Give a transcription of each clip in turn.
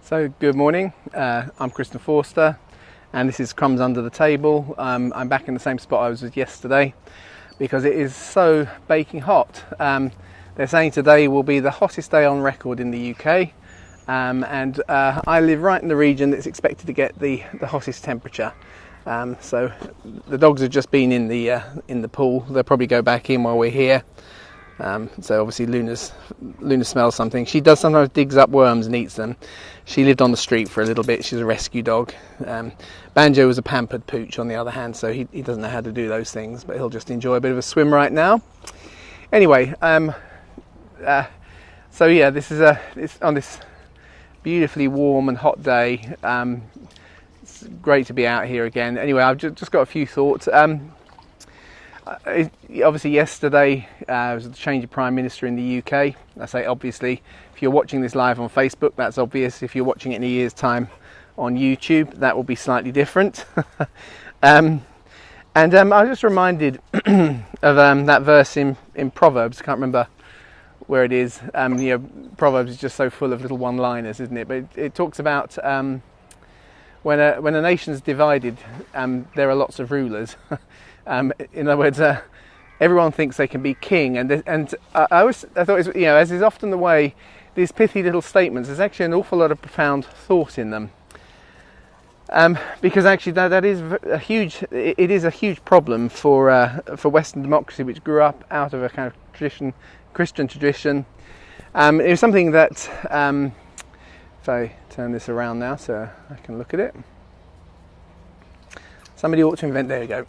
So good morning, I'm Kristen Forster and this is Crumbs Under the Table. I'm back in the same spot I was at yesterday because it is so baking hot. They're saying today will be the hottest day on record in the UK, and I live right in the region that's expected to get the hottest temperature. So the dogs have just been in the pool. They'll probably go back in while we're here. So obviously Luna smells something. She does sometimes digs up worms and eats them. She lived on the street for a little bit. She's a rescue dog. Banjo was a pampered pooch on the other hand, so he doesn't know how to do those things, but he'll just enjoy a bit of a swim right now. Anyway, so yeah, this is it's on this beautifully warm and hot day. It's great to be out here again. Anyway, I've just got a few thoughts. Obviously yesterday was the change of Prime Minister in the UK. I say obviously, if you're watching this live on Facebook, that's obvious. If you're watching it in a year's time on YouTube, that will be slightly different. I was just reminded of that verse in Proverbs. I can't remember where it is. Proverbs is just so full of little one-liners, isn't it? But it talks about when a nation's divided, there are lots of rulers. In other words, everyone thinks they can be king, and I thought it was, as is often the way, these pithy little statements, there's actually an awful lot of profound thought in them, because actually that is a huge problem for Western democracy, which grew up out of a kind of Christian tradition. It was something that, if I turn this around now so I can look at it. Somebody ought to invent. There you go.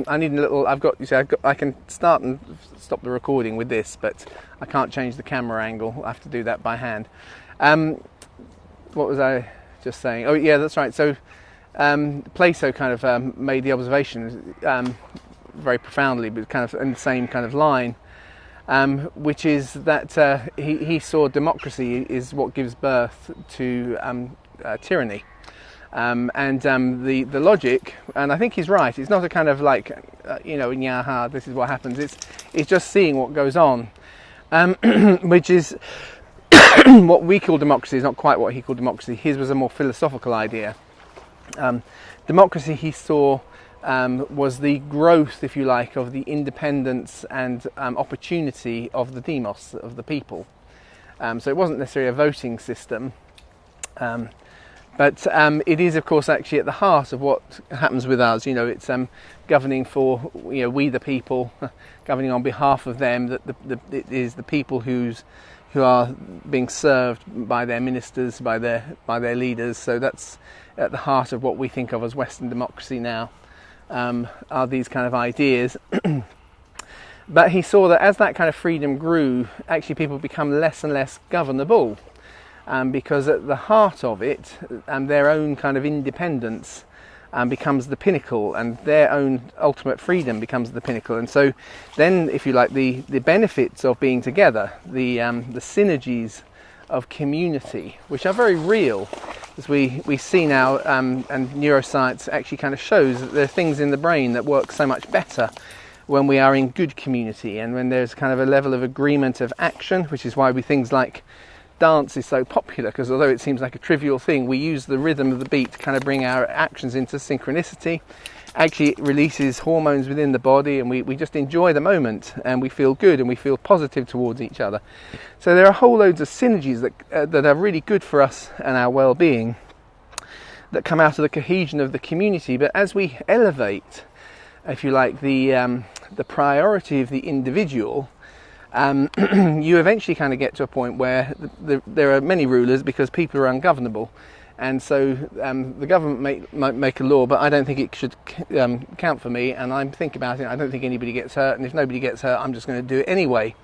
I need a little. I can start and stop the recording with this, but I can't change the camera angle. I have to do that by hand. What was I just saying? Oh yeah, that's right. So Plato kind of made the observation very profoundly, but kind of in the same kind of line, which is that he saw democracy is what gives birth to tyranny. The logic, and I think he's right, it's not a kind of like, yaha, this is what happens, it's just seeing what goes on, which is what we call democracy is not quite what he called democracy. His was a more philosophical idea. Democracy, he saw, was the growth, if you like, of the independence and opportunity of the demos, of the people. So it wasn't necessarily a voting system. But it is, of course, actually at the heart of what happens with us. It's governing for we the people, governing on behalf of them. That it is the people who are being served by their ministers, by their leaders. So that's at the heart of what we think of as Western democracy now. Are these kind of ideas? But he saw that as that kind of freedom grew, actually people become less and less governable. Because at the heart of it, their own kind of independence becomes the pinnacle, and their own ultimate freedom becomes the pinnacle. And so then, if you like, the benefits of being together, the synergies of community, which are very real, as we see now, and neuroscience actually kind of shows that there are things in the brain that work so much better when we are in good community, and when there's kind of a level of agreement of action, which is why things like dance is so popular, because although it seems like a trivial thing, we use the rhythm of the beat to kind of bring our actions into synchronicity. Actually, it releases hormones within the body, and we just enjoy the moment, and we feel good, and we feel positive towards each other. So there are whole loads of synergies that are really good for us and our well-being, that come out of the cohesion of the community. But as we elevate, if you like, the priority of the individual, you eventually kind of get to a point where there are many rulers because people are ungovernable, and so the government might make a law, but I don't think it should count for me, and I'm thinking about it. I don't think anybody gets hurt, and if nobody gets hurt, I'm just going to do it anyway.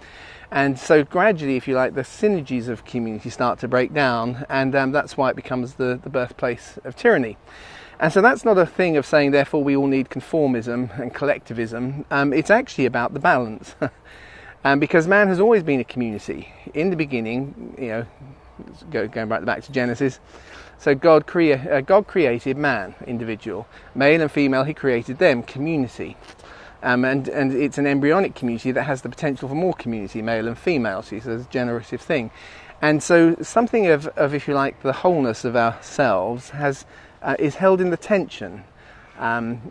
And so gradually, if you like, the synergies of community start to break down, and that's why it becomes the birthplace of tyranny. And so that's not a thing of saying therefore we all need conformism and collectivism. It's actually about the balance. Because man has always been a community. In the beginning, going right back to Genesis, so God created man, individual. Male and female, he created them, community. And it's an embryonic community that has the potential for more community, male and female. So it's a generative thing. And so something of if you like, the wholeness of ourselves is held in the tension.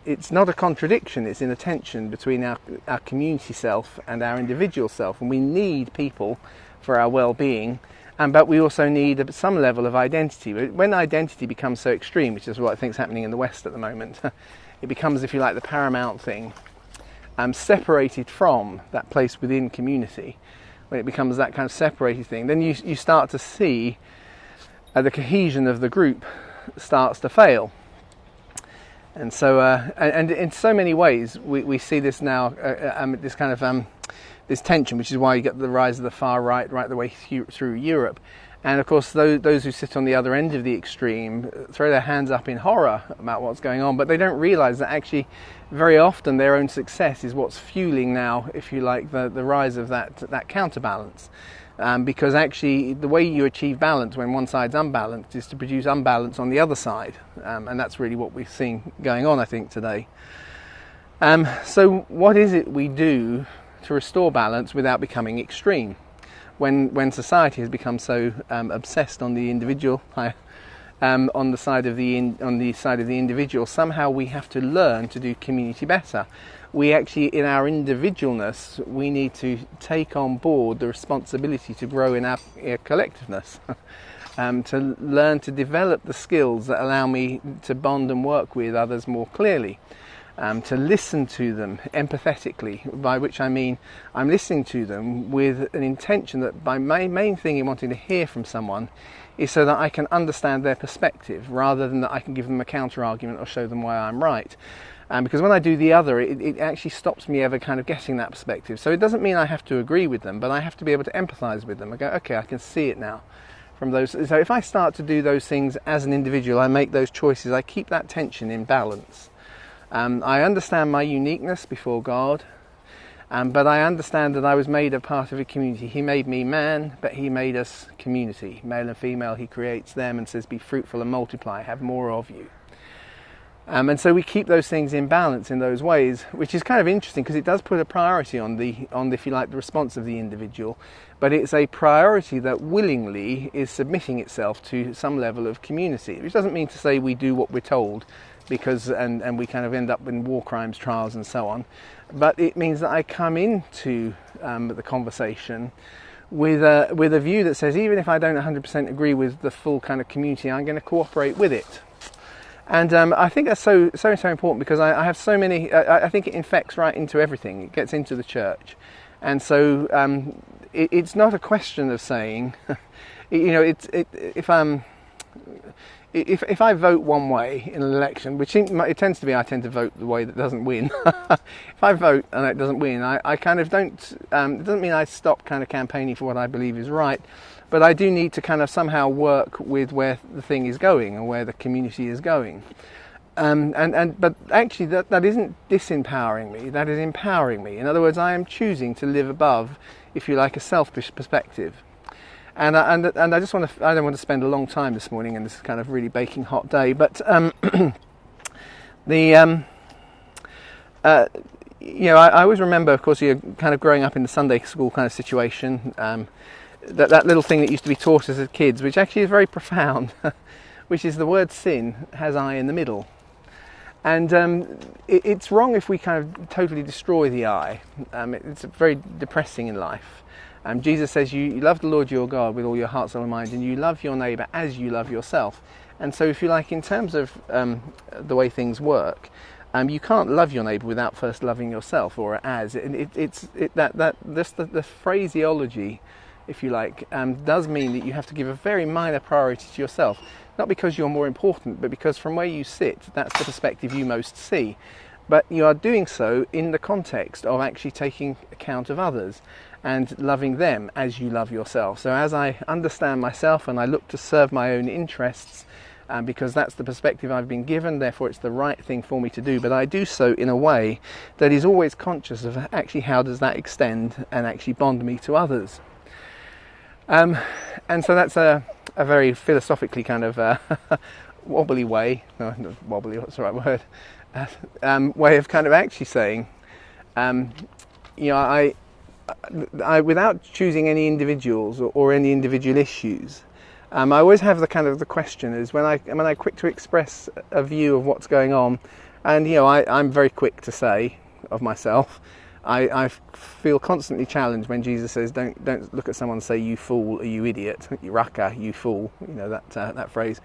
It's not a contradiction, it's in a tension between our community self and our individual self. And we need people for our well-being, but we also need some level of identity. But when identity becomes so extreme, which is what I think is happening in the West at the moment, it becomes, if you like, the paramount thing, separated from that place within community. When it becomes that kind of separated thing, then you start to see the cohesion of the group starts to fail. And so, and in so many ways, we see this now, this kind of this tension, which is why you get the rise of the far right the way through Europe. And of course, those who sit on the other end of the extreme throw their hands up in horror about what's going on, but they don't realise that actually, very often, their own success is what's fueling now, if you like, the rise of that counterbalance. Because actually, the way you achieve balance when one side's unbalanced is to produce unbalance on the other side, and that's really what we're seeing going on, I think, today. So, what is it we do to restore balance without becoming extreme? When society has become so obsessed on the individual, on the side of the individual, somehow we have to learn to do community better. We actually, in our individualness, we need to take on board the responsibility to grow in our collectiveness, to learn to develop the skills that allow me to bond and work with others more clearly. To listen to them empathetically, by which I mean I'm listening to them with an intention that my main thing in wanting to hear from someone is so that I can understand their perspective, rather than that I can give them a counter argument or show them why I'm right. Because when I do the other, it actually stops me ever kind of getting that perspective. So it doesn't mean I have to agree with them, but I have to be able to empathise with them. I go, okay, I can see it now. From those, so if I start to do those things as an individual, I make those choices, I keep that tension in balance. I understand my uniqueness before God, but I understand that I was made a part of a community. He made me man, but he made us community. Male and female, he creates them and says, be fruitful and multiply, have more of you. And so we keep those things in balance in those ways, which is kind of interesting because it does put a priority on the, if you like, the response of the individual. But it's a priority that willingly is submitting itself to some level of community, which doesn't mean to say we do what we're told, because and we kind of end up in war crimes trials and so on. But it means that I come into the conversation with a view that says, even if I don't 100% agree with the full kind of community, I'm going to cooperate with it. And I think that's so important, because I have so many. I think it infects right into everything. It gets into the church, and so it's not a question of saying, if I vote one way in an election, which it tends to be, I tend to vote the way that doesn't win. If I vote and it doesn't win, I kind of don't. It doesn't mean I stop kind of campaigning for what I believe is right. But I do need to kind of somehow work with where the thing is going and where the community is going. But actually that isn't disempowering me, that is empowering me. In other words, I am choosing to live above, if you like, a selfish perspective. And I just want to, I don't want to spend a long time this morning in this kind of really baking hot day, but I always remember, of course, you're kind of growing up in the Sunday school kind of situation, that little thing that used to be taught us as kids, which actually is very profound, which is the word sin has I in the middle. And it's wrong if we kind of totally destroy the I. It's very depressing in life. Jesus says you love the Lord your God with all your heart, soul and mind, and you love your neighbour as you love yourself. And so if you like, in terms of the way things work, you can't love your neighbour without first loving yourself, or as. The phraseology, if you like, does mean that you have to give a very minor priority to yourself. Not because you're more important, but because from where you sit, that's the perspective you most see. But you are doing so in the context of actually taking account of others and loving them as you love yourself. So as I understand myself and I look to serve my own interests, because that's the perspective I've been given, therefore it's the right thing for me to do, but I do so in a way that is always conscious of actually how does that extend and actually bond me to others. And so that's a very philosophically kind of wobbly way, no, not wobbly, what's the right word, way of kind of actually saying, without choosing any individuals or any individual issues, I always have the question is when I'm quick to express a view of what's going on, and I'm very quick to say of myself, I feel constantly challenged when Jesus says, don't look at someone and say, you fool, or you idiot, you raka, you fool, that phrase,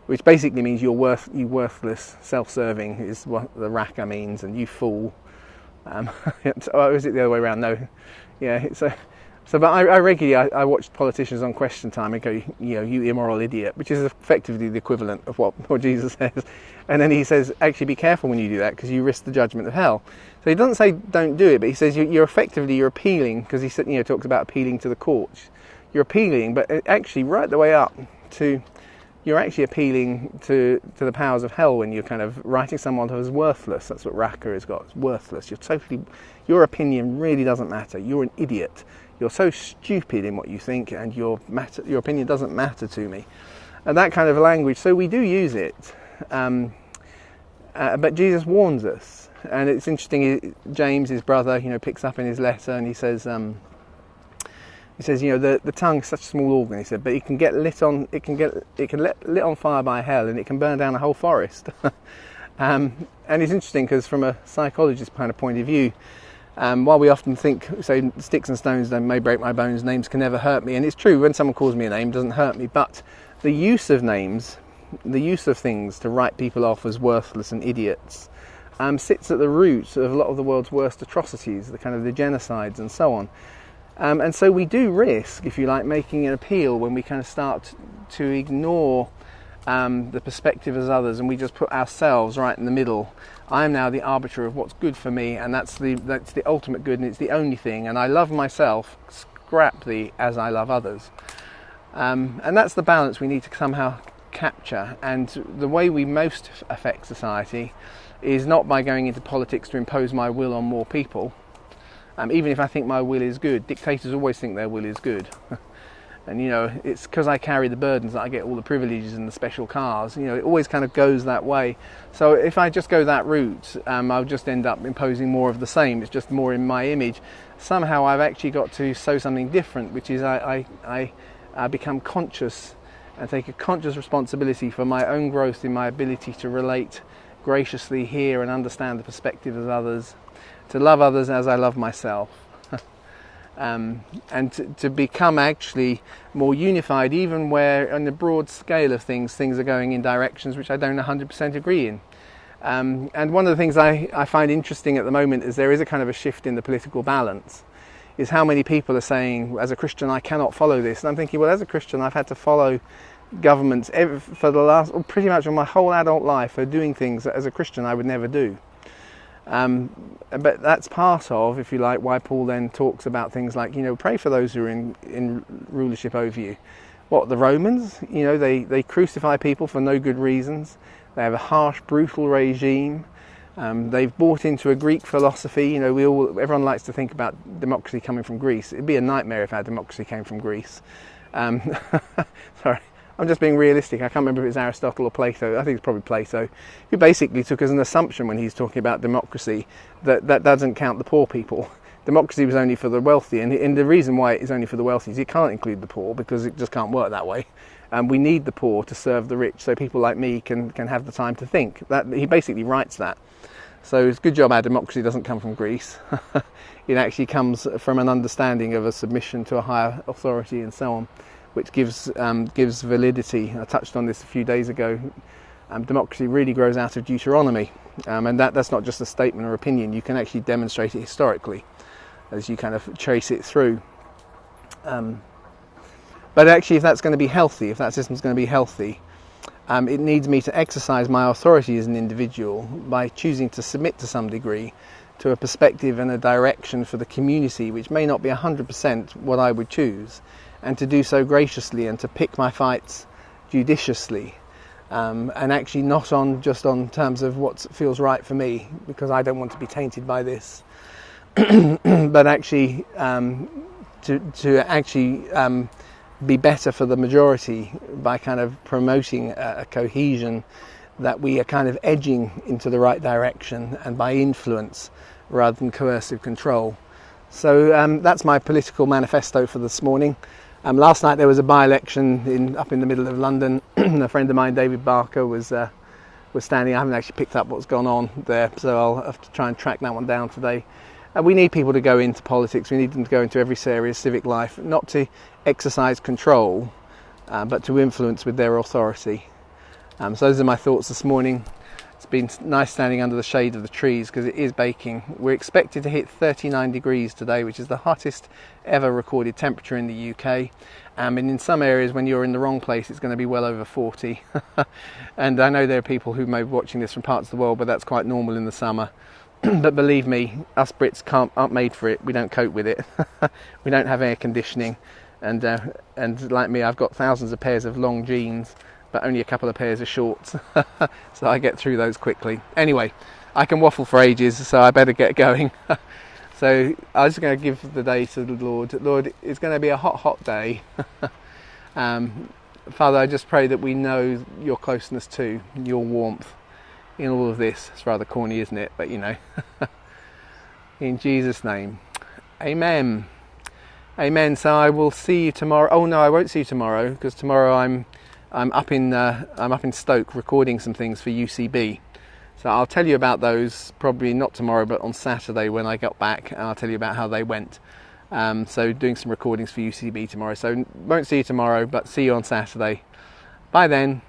which basically means you worthless, self-serving is what the raka means, and you fool. Or is it the other way around? No, yeah. But I regularly I watch politicians on Question Time and go, you immoral idiot, which is effectively the equivalent of what Jesus says. And then he says, actually be careful when you do that because you risk the judgment of hell. So he doesn't say don't do it, but he says you're appealing, because he said, talks about appealing to the courts. You're appealing, but actually right the way up to, you're actually appealing to the powers of hell when you're kind of writing someone who is worthless. That's what Raka has got. It's worthless. Your opinion really doesn't matter. You're an idiot. You're so stupid in what you think, and your opinion doesn't matter to me. And that kind of language. So we do use it, but Jesus warns us. And it's interesting. James, his brother, picks up in his letter, and he says, the tongue is such a small organ. He said, but it can get lit on. It can lit on fire by hell, and it can burn down a whole forest. And it's interesting because from a psychologist kind of point of view. While we often think, say, sticks and stones may break my bones, names can never hurt me. And it's true, when someone calls me a name, it doesn't hurt me. But the use of names, the use of things to write people off as worthless and idiots, sits at the root of a lot of the world's worst atrocities, the genocides and so on. And so we do risk, if you like, making an appeal when we kind of start to ignore the perspective as others, and we just put ourselves right in the middle. I am now the arbiter of what's good for me, and that's the ultimate good, and it's the only thing. And I love myself, scrap the as I love others. And that's the balance we need to somehow capture. And the way we most affect society is not by going into politics to impose my will on more people. Even if I think my will is good, dictators always think their will is good. And it's because I carry the burdens that I get all the privileges and the special cars. It always kind of goes that way. So if I just go that route, I'll just end up imposing more of the same. It's just more in my image. Somehow I've actually got to sow something different, which is I become conscious and take a conscious responsibility for my own growth in my ability to relate graciously, hear and understand the perspective of others, to love others as I love myself. And to become actually more unified, even where on the broad scale of things are going in directions which I don't 100% agree in. And one of the things I find interesting at the moment is there is a kind of a shift in the political balance, is how many people are saying, as a Christian, I cannot follow this. And I'm thinking, well, as a Christian, I've had to follow governments for the last, or pretty much my whole adult life, for doing things that as a Christian I would never do. But that's part of, if you like, why Paul then talks about things like, pray for those who are in rulership over you. What, the Romans? They crucify people for no good reasons. They have a harsh, brutal regime. They've bought into a Greek philosophy. Everyone likes to think about democracy coming from Greece. It'd be a nightmare if our democracy came from Greece. Sorry. I'm just being realistic. I can't remember if it's Aristotle or Plato. I think it's probably Plato, who basically took as an assumption when he's talking about democracy that doesn't count the poor people. Democracy was only for the wealthy, and the reason why it is only for the wealthy is it can't include the poor, because it just can't work that way. We need the poor to serve the rich, so people like me can have the time to think. He basically writes that. So it's a good job our democracy doesn't come from Greece. It actually comes from an understanding of a submission to a higher authority and so on, which gives validity. I touched on this a few days ago. Democracy really grows out of Deuteronomy, and that's not just a statement or opinion. You can actually demonstrate it historically as you kind of trace it through. But actually, if that's going to be healthy, if that system's going to be healthy, it needs me to exercise my authority as an individual by choosing to submit to some degree to a perspective and a direction for the community which may not be 100% what I would choose, and to do so graciously and to pick my fights judiciously, and actually not just on terms of what feels right for me, because I don't want to be tainted by this, but actually to actually be better for the majority by kind of promoting a cohesion that we are kind of edging into the right direction, and by influence rather than coercive control. So that's my political manifesto for this morning. Last night there was a by-election up in the middle of London. A friend of mine, David Barker, was standing. I haven't actually picked up what's gone on there, so I'll have to try and track that one down today. We need people to go into politics. We need them to go into every area of civic life, not to exercise control, but to influence with their authority. So those are my thoughts this morning. It's been nice standing under the shade of the trees because it is baking. We're expected to hit 39 degrees today, which is the hottest ever recorded temperature in the UK. And in some areas, when you're in the wrong place, it's going to be well over 40. And I know there are people who may be watching this from parts of the world, but that's quite normal in the summer. But believe me, us Brits aren't made for it. We don't cope with it. We don't have air conditioning. And like me, I've got thousands of pairs of long jeans, but only a couple of pairs of shorts. So I get through those quickly. Anyway, I can waffle for ages, so I better get going. So I was going to give the day to the Lord. Lord, it's going to be a hot day. Father, I just pray that we know your closeness too, your warmth in all of this. It's rather corny, isn't it? But you know. In Jesus' name, amen. Amen. So I will see you tomorrow. Oh no, I won't see you tomorrow because tomorrow I'm up in Stoke recording some things for UCB. So I'll tell you about those probably not tomorrow, but on Saturday when I got back, and I'll tell you about how they went. So doing some recordings for UCB tomorrow. So won't see you tomorrow, but see you on Saturday. Bye then.